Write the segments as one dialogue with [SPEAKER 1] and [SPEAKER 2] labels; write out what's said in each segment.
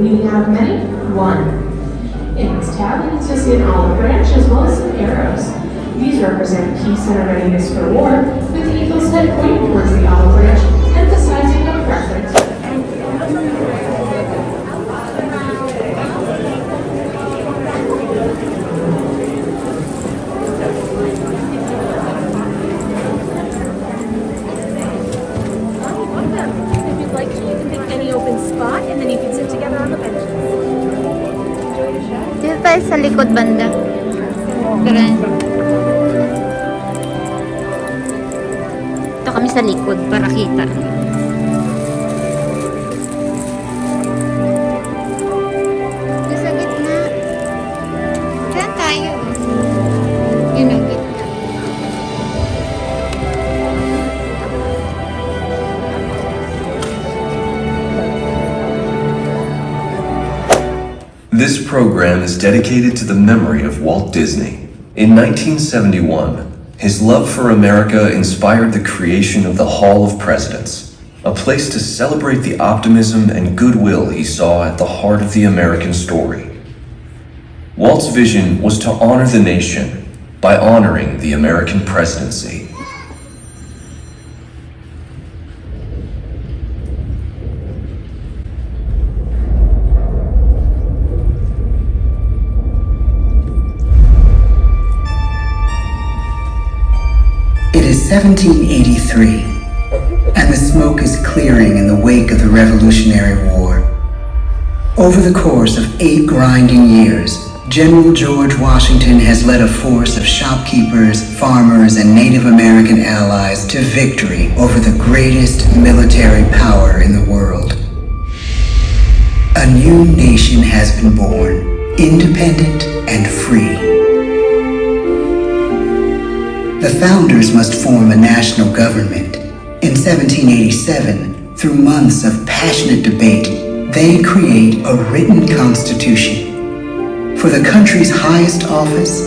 [SPEAKER 1] meaning out of many? One. In this tab, you can still see an olive branch as well as some arrows. These represent peace and a readiness for war, with the eagle's head pointing towards the olive branch, emphasizing a preference.
[SPEAKER 2] If you'd like to, you can pick any open spot and then you can sit together on the benches. Enjoy the show.
[SPEAKER 3] Dito tayo sa likod banda. Ganun. Ito kami sa likod para kita. Ito sa gitna. Diyan tayo. Yun ang gitna.
[SPEAKER 4] This program is dedicated to the memory of Walt Disney. In 1971, his love for America inspired the creation of the Hall of Presidents, a place to celebrate the optimism and goodwill he saw at the heart of the American story. Walt's vision was to honor the nation by honoring the American presidency.
[SPEAKER 5] It is 1783, and the smoke is clearing in the wake of the Revolutionary War. Over the course of 8 grinding years, General George Washington has led a force of shopkeepers, farmers, and Native American allies to victory over the greatest military power in the world. A new nation has been born, independent and free. The founders must form a national government. In 1787, through months of passionate debate, they create a written constitution. For the country's highest office,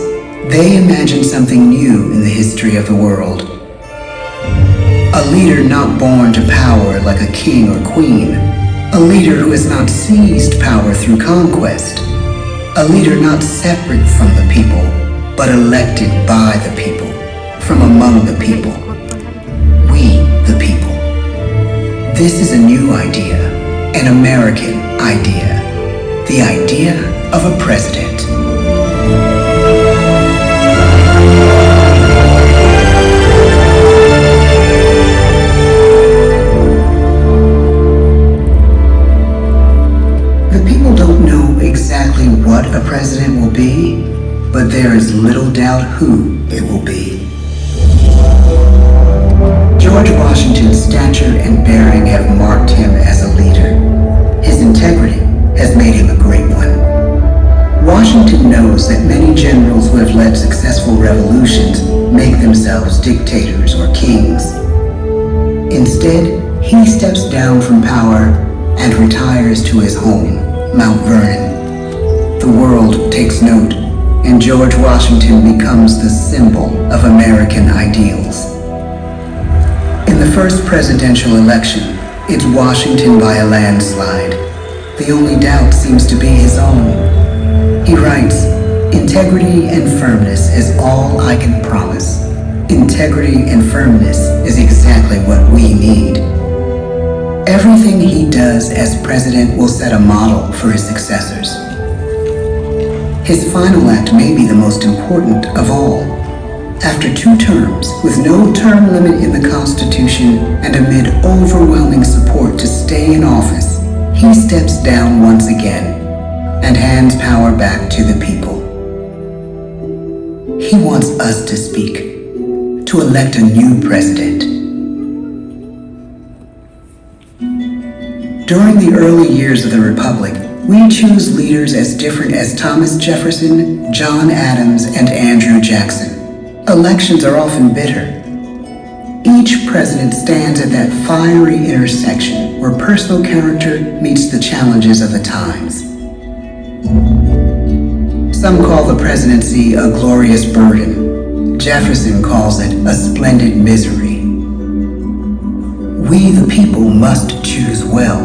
[SPEAKER 5] they imagine something new in the history of the world. A leader not born to power like a king or queen. A leader who has not seized power through conquest. A leader not separate from the people, but elected by the people. From among the people. We, the people. This is a new idea, an American idea. The idea of a president. The people don't know exactly what a president will be, but there is little doubt who it will be. George Washington's stature and bearing have marked him as a leader. His integrity has made him a great one. Washington knows that many generals who have led successful revolutions make themselves dictators or kings. Instead, he steps down from power and retires to his home, Mount Vernon. The world takes note, and George Washington becomes the symbol of American ideals. In the first presidential election, it's Washington by a landslide. The only doubt seems to be his own. He writes, "Integrity and firmness is all I can promise. Integrity and firmness is exactly what we need." Everything he does as president will set a model for his successors. His final act may be the most important of all. After 2 terms, with no term limit in the Constitution and amid overwhelming support to stay in office, he steps down once again and hands power back to the people. He wants us to speak, to elect a new president. During the early years of the Republic, we choose leaders as different as Thomas Jefferson, John Adams, and Andrew Jackson. Elections are often bitter. Each president stands at that fiery intersection where personal character meets the challenges of the times. Some call the presidency a glorious burden. Jefferson calls it a splendid misery. We, the people, must choose well.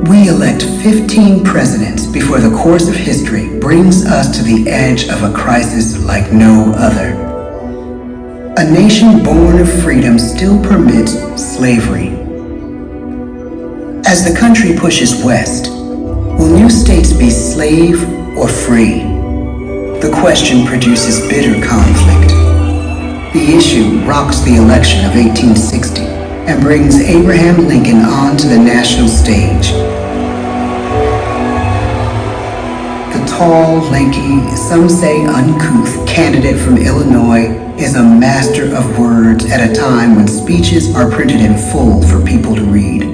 [SPEAKER 5] We elect 15 presidents before the course of history brings us to the edge of a crisis like no other. A nation born of freedom still permits slavery. As the country pushes west, will new states be slave or free? The question produces bitter conflict. The issue rocks the election of 1860 and brings Abraham Lincoln onto the national stage. The tall, lanky, some say uncouth candidate from Illinois is a master of words at a time when speeches are printed in full for people to read.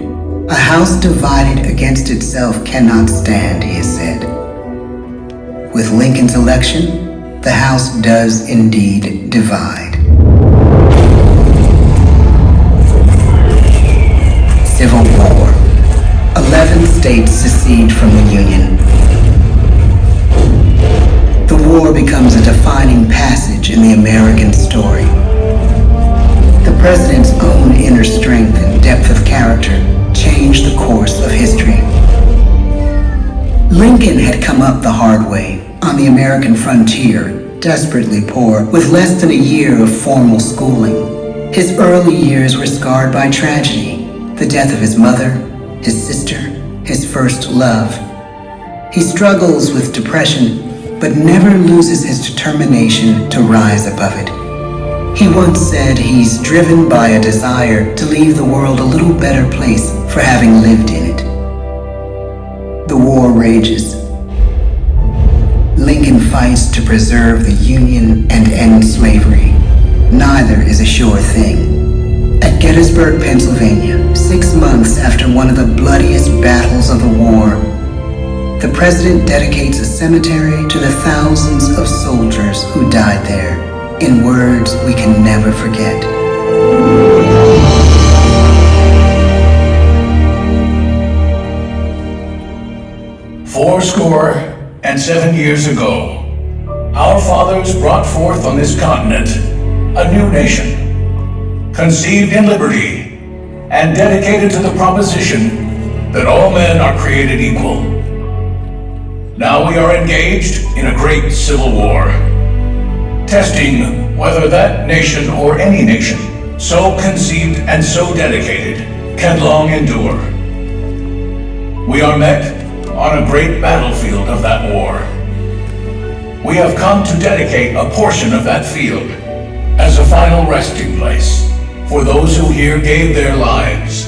[SPEAKER 5] A house divided against itself cannot stand, he has said. With Lincoln's election, the House does indeed divide. Civil War. 11 states secede from the Union. The war becomes a defining passage in the American story. The president's own inner strength and depth of character changed the course of history. Lincoln had come up the hard way on the American frontier, desperately poor, with less than a year of formal schooling. His early years were scarred by tragedy, the death of his mother, his sister, his first love. He struggles with depression, but never loses his determination to rise above it. He once said he's driven by a desire to leave the world a little better place for having lived in it. The war rages. Lincoln fights to preserve the Union and end slavery. Neither is a sure thing. At Gettysburg, Pennsylvania, 6 months after one of the bloodiest battles of the war, the president dedicates a cemetery to the thousands of soldiers who died there, in words we can never forget.
[SPEAKER 6] "47 years ago, our fathers brought forth on this continent a new nation, conceived in liberty and dedicated to the proposition that all men are created equal. Now we are engaged in a great civil war, testing whether that nation or any nation so conceived and so dedicated can long endure. We are met on a great battlefield of that war. We have come to dedicate a portion of that field as a final resting place for those who here gave their lives,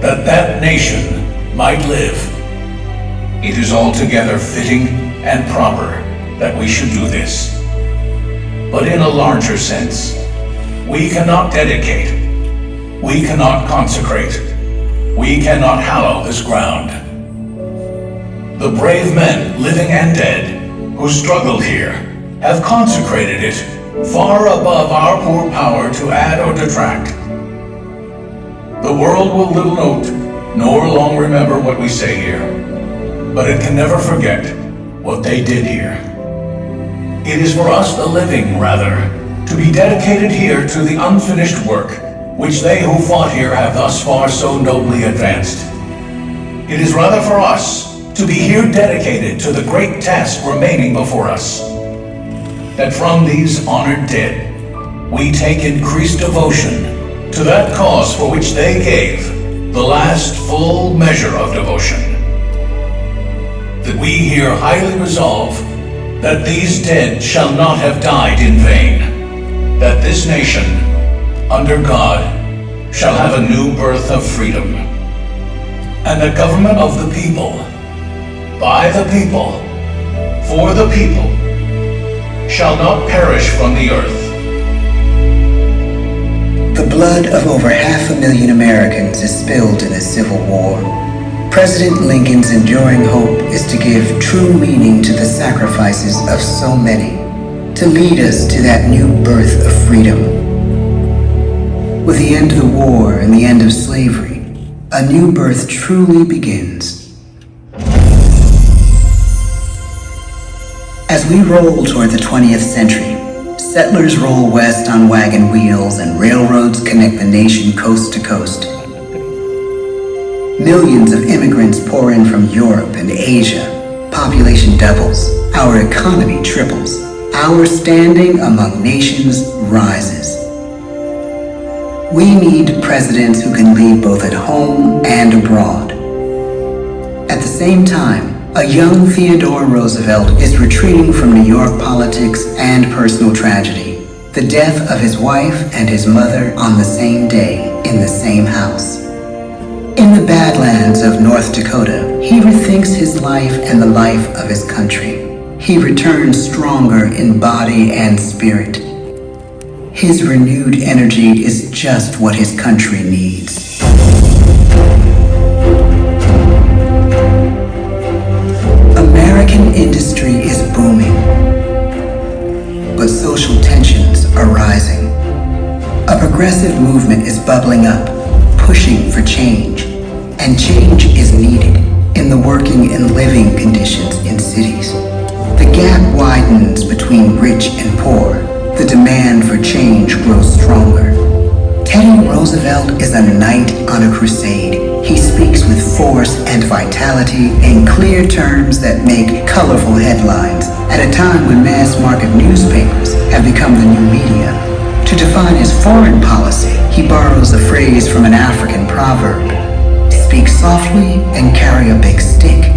[SPEAKER 6] that that nation might live. It is altogether fitting and proper that we should do this. But in a larger sense, we cannot dedicate, we cannot consecrate, we cannot hallow this ground. The brave men, living and dead, who struggled here, have consecrated it far above our poor power to add or detract. The world will little note, nor long remember what we say here, but it can never forget what they did here. It is for us, the living, rather, to be dedicated here to the unfinished work which they who fought here have thus far so nobly advanced. It is rather for us to be here dedicated to the great task remaining before us, that from these honored dead we take increased devotion to that cause for which they gave the last full measure of devotion. That we here highly resolve that these dead shall not have died in vain, that this nation, under God, shall have a new birth of freedom, and the government of the people, by the people, for the people, shall not perish from the earth.
[SPEAKER 5] The blood of over 500,000 Americans is spilled in the Civil War. President Lincoln's enduring hope is to give true meaning to the sacrifices of so many, to lead us to that new birth of freedom. With the end of the war and the end of slavery, a new birth truly begins. As we roll toward the 20th century, settlers roll west on wagon wheels and railroads connect the nation coast to coast. Millions of immigrants pour in from Europe and Asia. Population doubles. Our economy triples. Our standing among nations rises. We need presidents who can lead both at home and abroad. At the same time, a young Theodore Roosevelt is retreating from New York politics and personal tragedy. The death of his wife and his mother on the same day in the same house. In the Badlands of North Dakota, he rethinks his life and the life of his country. He returns stronger in body and spirit. His renewed energy is just what his country needs. American industry is booming, but social tensions are rising. A progressive movement is bubbling up, pushing for change, and change is needed in the working and living conditions in cities. The gap widens between rich and poor. The demand for change grows stronger. Teddy Roosevelt is a knight on a crusade. He speaks with force and vitality in clear terms that make colorful headlines at a time when mass market newspapers have become the new media. To define his foreign policy, he borrows a phrase from an African proverb: speak softly and carry a big stick.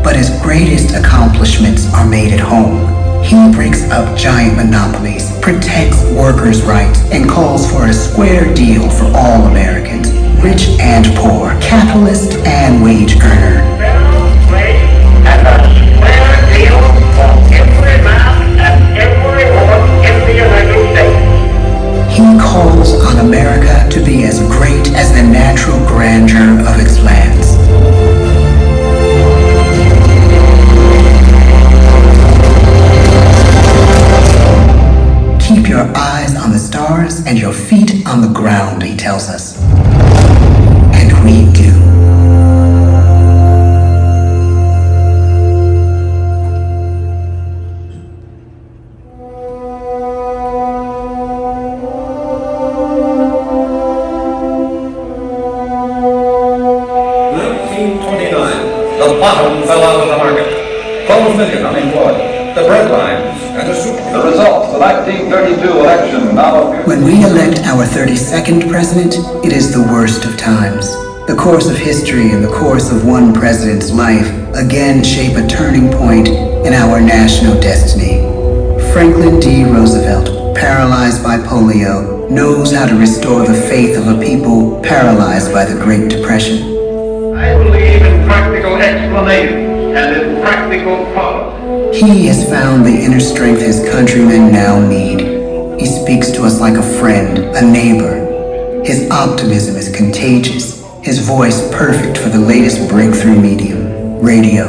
[SPEAKER 5] But his greatest accomplishments are made at home. He breaks up giant monopolies, protects workers' rights, and calls for a square deal for all Americans, rich and poor, capitalist and wage earner.
[SPEAKER 7] And a square deal for every man and every woman in the United States.
[SPEAKER 5] He calls on America to be as great as the natural grandeur of its lands. Keep your eyes on the stars and your feet on the ground, he tells us. And we do.
[SPEAKER 8] The bottom fell out of the market. 12 million unemployed. The bread lines and a soup. The results, the 1932 election now appear.
[SPEAKER 5] When we elect our 32nd president, it is the worst of times. The course of history and the course of one president's life again shape a turning point in our national destiny. Franklin D. Roosevelt, paralyzed by polio, knows how to restore the faith of a people paralyzed by the Great Depression.
[SPEAKER 7] I believe in practical explanations and in practical policy.
[SPEAKER 5] He has found the inner strength his countrymen now need. He speaks to us like a friend, a neighbor. His optimism is contagious, his voice perfect for the latest breakthrough medium, radio.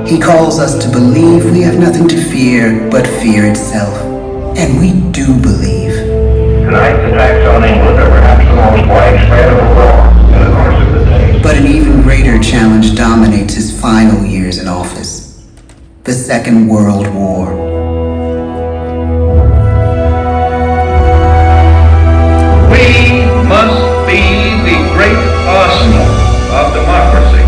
[SPEAKER 5] He calls us to believe we have nothing to fear but fear itself. And we do believe.
[SPEAKER 7] Tonight's attacks on England are perhaps the most widespread of the war in the course of the day.
[SPEAKER 5] But an even greater challenge dominates his final years in office. The Second World War.
[SPEAKER 7] We must be the great arsenal of democracy.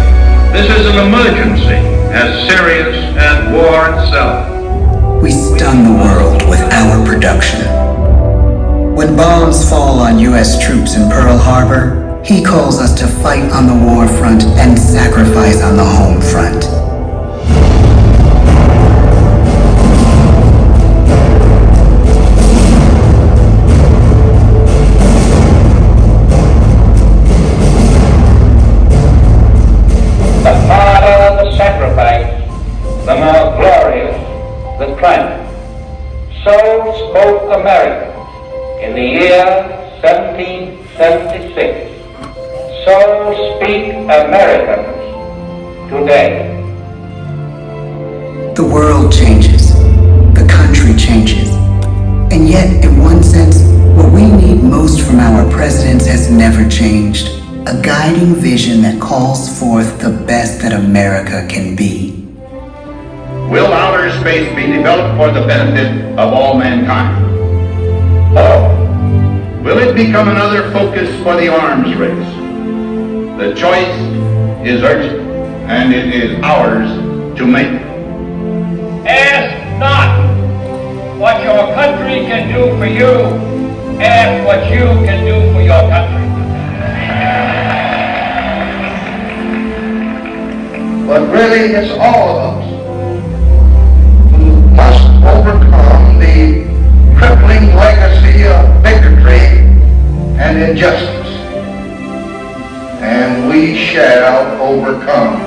[SPEAKER 7] This is an emergency as serious as war itself.
[SPEAKER 5] We stun the world with our production. When bombs fall on U.S. troops in Pearl Harbor, he calls us to fight on the war front and sacrifice on the home front.
[SPEAKER 7] The harder the sacrifice, the more glorious the triumph. So spoke America in the year 1776. So speak Americans today.
[SPEAKER 5] The world changes. The country changes. And yet, in one sense, what we need most from our presidents has never changed. A guiding vision that calls forth the best that America can be.
[SPEAKER 9] Will outer space be developed for the benefit of all mankind? Or will it become another focus for the arms race? The choice is urgent, and it is ours to make.
[SPEAKER 10] Ask not what your country can do for you. Ask what you can do for your country.
[SPEAKER 11] But really, it's all of us who must overcome the crippling legacy of bigotry and injustice. And we shall overcome.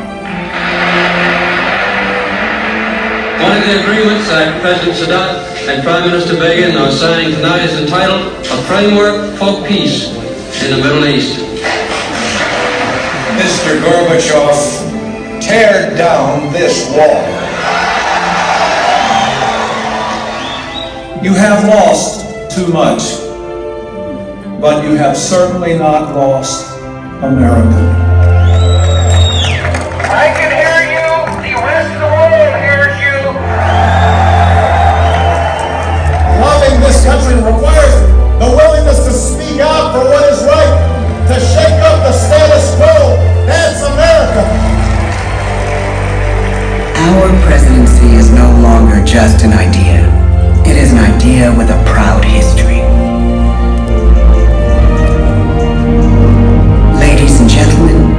[SPEAKER 12] One of the agreements that President Sadat and Prime Minister Begin are signing tonight is entitled A Framework for Peace in the Middle East.
[SPEAKER 6] Mr. Gorbachev, tear down this wall.
[SPEAKER 13] You have lost too much, but you have certainly not lost America.
[SPEAKER 10] I can hear you. The rest of the world hears you.
[SPEAKER 13] Loving this country requires the willingness to speak out for what is right, to shake up the status quo. That's America.
[SPEAKER 5] Our presidency is no longer just an idea. It is an idea with a proud history. Ladies and gentlemen,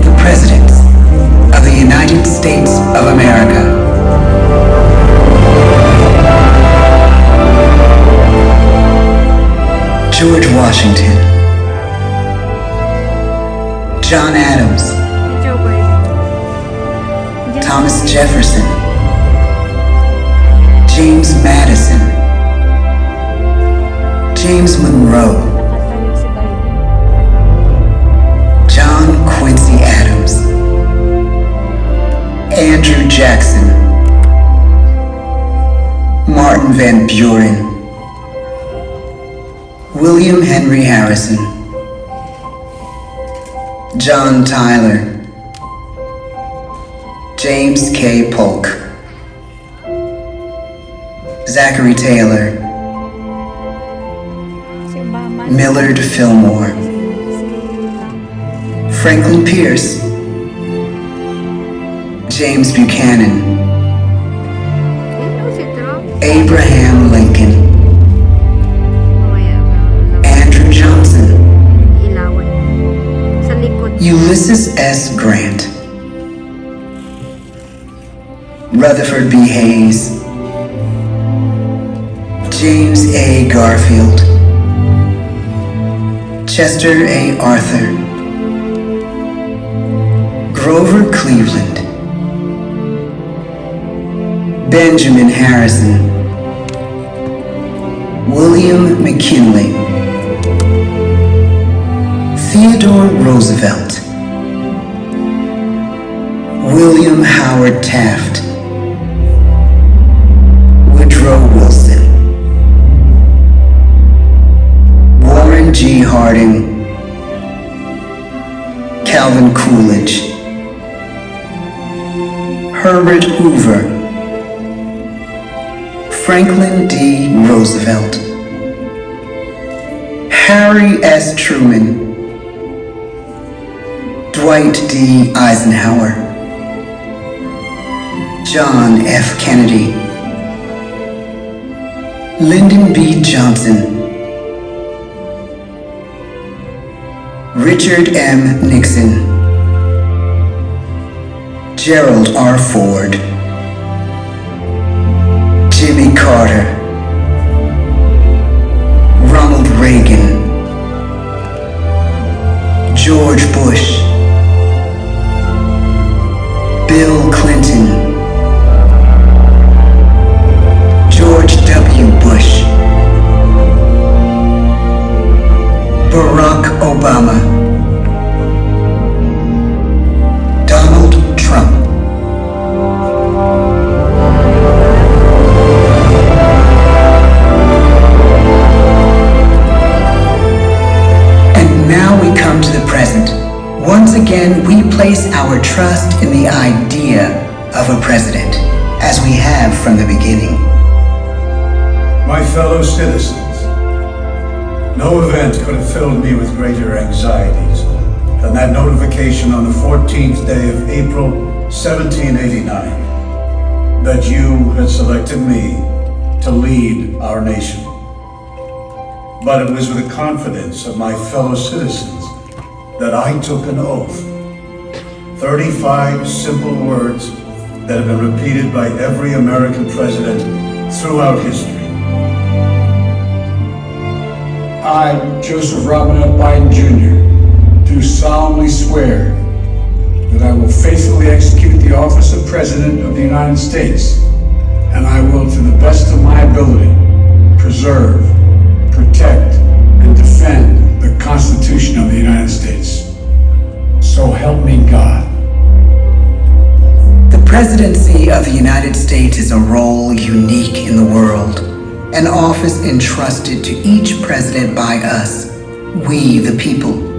[SPEAKER 5] the presidents of the United States of America. George Washington, John Adams, Thomas Jefferson, James Madison, James Monroe, John Quincy Adams, Andrew Jackson, Martin Van Buren, William Henry Harrison, John Tyler, James K. Polk, Zachary Taylor, Millard Fillmore, Franklin Pierce, James Buchanan, Abraham Lincoln, Andrew Johnson, Ulysses S. Grant, Rutherford B. Hayes, James A. Garfield, Chester A. Arthur, Grover Cleveland, Benjamin Harrison, William McKinley, Theodore Roosevelt, William Howard Taft, Woodrow Wilson, Warren G. Harding, Calvin Coolidge, Herbert Hoover, Franklin D. Roosevelt, Harry S. Truman, Dwight D. Eisenhower, John F. Kennedy, Lyndon B. Johnson, Richard M. Nixon, Gerald R. Ford, Jimmy Carter, Ronald Reagan, George Bush, Bill Clinton, George W. Bush, Barack Obama, Donald Trump. And now we come to the present. Once again, we place our trust in the idea of a president, as we have from the beginning.
[SPEAKER 13] My fellow citizens, no event could have filled me with greater anxieties than that notification on the 14th day of April 1789 that you had selected me to lead our nation. But it was with the confidence of my fellow citizens that I took an oath. 35 simple words that have been repeated by every American president throughout history. I, Joseph Robinette Biden Jr., do solemnly swear that I will faithfully execute the office of President of the United States, and I will, to the best of my ability, preserve, protect, and defend the Constitution of the United States. So help me God.
[SPEAKER 5] The presidency of the United States is a role unique in the world, an office entrusted to each president by us, we the people.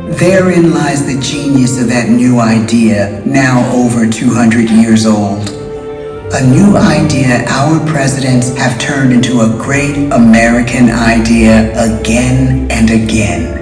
[SPEAKER 5] Therein lies the genius of that new idea, now over 200 years old. A new idea our presidents have turned into a great American idea again and again.